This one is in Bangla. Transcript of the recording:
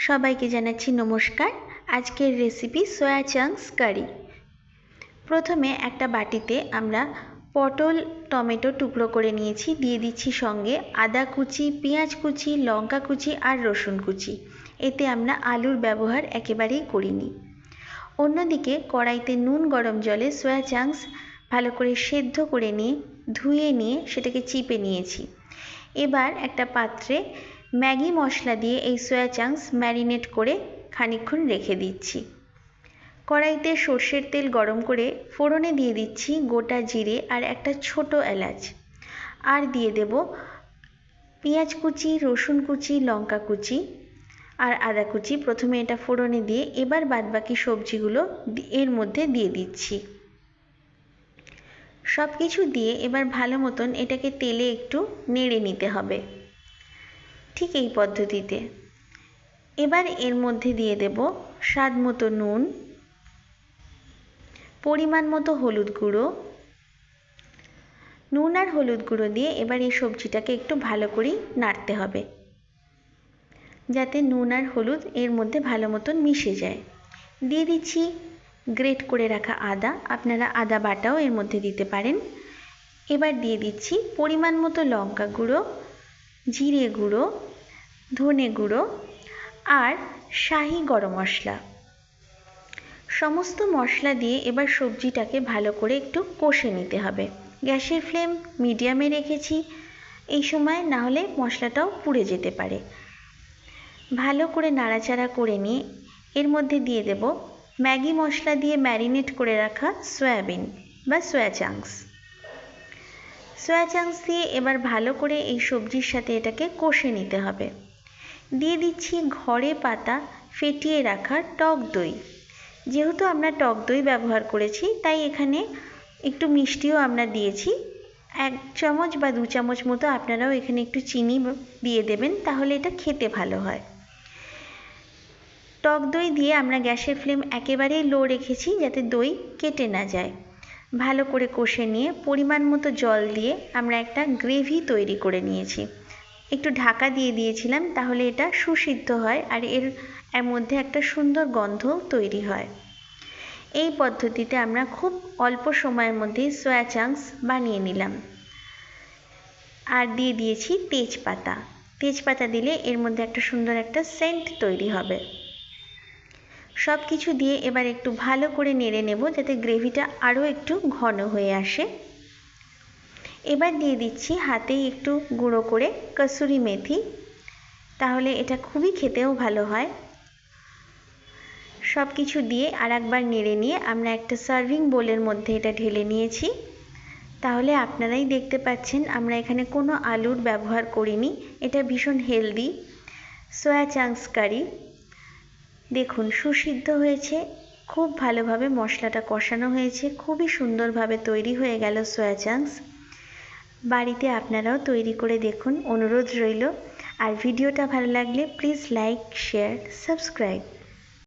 সবাইকে জানাচ্ছি নমস্কার। আজকের রেসিপি সয়া চাংস কারি। প্রথমে একটা বাটিতে আমরা পটল টমেটো টুকরো করে নিয়েছি, দিয়ে দিচ্ছি সঙ্গে আদা কুচি, পেঁয়াজ কুচি, লঙ্কা কুচি আর রসুন কুচি। এতে আমরা আলুর ব্যবহার একেবারেই করিনি। অন্যদিকে কড়াইতে নুন গরম জলে সয়া চাংস ভালো করে সেদ্ধ করে নিয়ে ধুয়ে নিয়ে সেটাকে চিপে নিয়েছি। এবার একটা পাত্রে ম্যাগি মশলা দিয়ে এই সয়া চাংস ম্যারিনেট করে খানিকক্ষণ রেখে দিচ্ছি। কড়াইতে সর্ষের তেল গরম করে ফোড়নে দিয়ে দিচ্ছি গোটা জিরে আর একটা ছোট এলাচ, আর দিয়ে দেব পেঁয়াজ কুচি, রসুন কুচি, লঙ্কা কুচি আর আদা কুচি। প্রথমে এটা ফোড়নে দিয়ে এবার বাদবাকি সবজিগুলো এর মধ্যে দিয়ে দিচ্ছি। সব কিছু দিয়ে এবার ভালো মতন এটাকে তেলে একটু নেড়ে নিতে হবে, ঠিক এই পদ্ধতিতে। এবার এর মধ্যে দিয়ে দেব স্বাদ মতো নুন, পরিমাণ মতো হলুদ গুঁড়ো। নুন আর হলুদ গুঁড়ো দিয়ে এবার এই সবজিটাকে একটু ভালো করেই নাড়তে হবে, যাতে নুন আর হলুদ এর মধ্যে ভালো মতন মিশে যায়। দিয়ে দিচ্ছি গ্রেট করে রাখা আদা, আপনারা আদা বাটাও এর মধ্যে দিতে পারেন। এবার দিয়ে দিচ্ছি পরিমাণ মতো লঙ্কা গুঁড়ো, জিরে গুঁড়ো, ধনে গুঁড়ো আর শাহি গরম মশলা। সমস্ত মশলা দিয়ে এবার সবজিটাকে ভালো করে একটু কষে নিতে হবে। গ্যাসের ফ্লেম মিডিয়ামে রেখেছি এই সময়, না হলে মশলাটাও পুড়ে যেতে পারে। ভালো করে নাড়াচাড়া করে নিয়ে এর মধ্যে দিয়ে দেব ম্যাগি মশলা দিয়ে ম্যারিনেট করে রাখা সয়াবিন বা সয়া চাংস। সয়া চাংস দিয়ে এবার ভালো করে এই সবজির সাথে এটাকে কষে নিতে হবে। দিয়ে দিচ্ছি ঘরে পাতা ফেটিয়ে রাখা টক দই। যেহেতু আমরা টক দই ব্যবহার করেছি তাই এখানে একটু মিষ্টিও আমরা দিয়েছি। 1 চামচ বা 2 চামচ মতো আপনারাও এখানে একটু চিনি দিয়ে দেবেন, তাহলে এটা খেতে ভালো হয়। টক দই দিয়ে আমরা গ্যাসের ফ্লেম একেবারেই লো রেখেছি যাতে দই কেটে না যায়। ভালো করে কষে নিয়ে পরিমাণ মতো জল দিয়ে আমরা একটা গ্রেভি তৈরি করে নিয়েছি। একটু ঢাকা দিয়ে দিয়েছিলাম, তাহলে এটা সুসিদ্ধ হয় আর এর মধ্যে একটা সুন্দর গন্ধ তৈরি হয়। এই পদ্ধতিতে আমরা খুব অল্প সময়ের মধ্যেই সয়া চাংস বানিয়ে নিলাম। আর দিয়ে দিয়েছি তেজপাতা। তেজপাতা দিলে এর মধ্যে একটা সুন্দর একটা সেন্ট তৈরি হবে। সব কিছু দিয়ে এবার একটু ভালো করে নেড়ে নেব যাতে গ্রেভিটা আরও একটু ঘন হয়ে আসে। এবার দিয়ে দিচ্ছি হাতেই একটু গুঁড়ো করে কসুরি মেথি, তাহলে এটা খুবই খেতেও ভালো হয়। সব কিছু দিয়ে আর একবার নেড়ে নিয়ে আমরা একটা সার্ভিং বোলের মধ্যে এটা ঢেলে নিয়েছি। তাহলে আপনারাই দেখতে পাচ্ছেন আমরা এখানে কোনো আলুর ব্যবহার করিনি। এটা ভীষণ হেলদি সয়া চাংস কারি। দেখুন সুসিদ্ধ হয়েছে, খুব ভালোভাবে মশলাটা কষানো হয়েছে, খুবই সুন্দরভাবে তৈরি হয়ে গেল সয়া চাংস। বাড়িতে আপনারাও তৈরি করে দেখুন, অনুরোধ রইল। আর ভিডিওটা ভালো লাগলে প্লিজ লাইক, শেয়ার, সাবস্ক্রাইব।